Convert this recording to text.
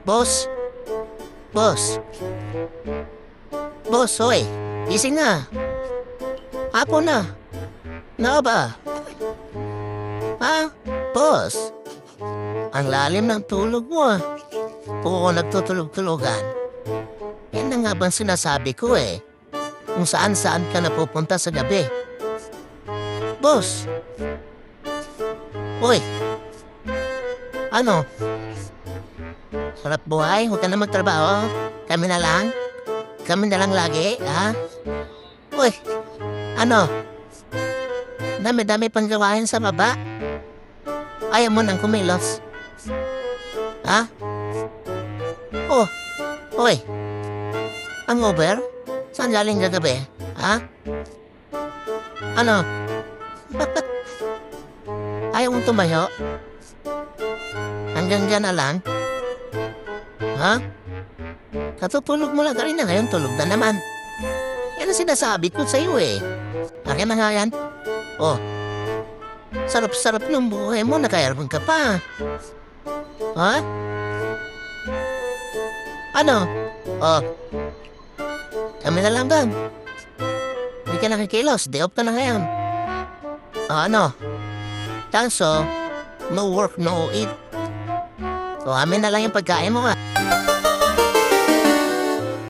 Boss, boss, boss, hoy. Gising na. Hapon na. Na ba? Ha? Boss, ang lalim ng tulog mo ah. Oo, nagtutulog-tulogan. Yan na nga bang sinasabi ko eh. Kung saan-saan ka napupunta sa gabi. Boss. Uy. Ano? Sarap buhay, huwag ka na magtrabaho. Kami na lang. Kami na lang lagi, ha? Uy. Ano? Dami-dami pang gawain sa baba. Ayaw mo nang kumilos. Ha? Oh. Uy. Ang Uber? Saan galing kagabi? Ha? Ano? Ayaw mong tumayo? Hanggang dyan na lang? Ha? Katutulog mo lang kanina, ngayon tulog na naman. Yan ang sinasabi ko sa'yo eh. Akin na nga yan. Oh. Sarap-sarap ng buhay mo, nakayarapang ka pa. Ha? Ano? Oh. Kami na lang doon. Hindi ka nakikilos, day off ka na ngayon. Ano? Tanso, no work, no eat. So, amin na lang yung pagkain mo nga.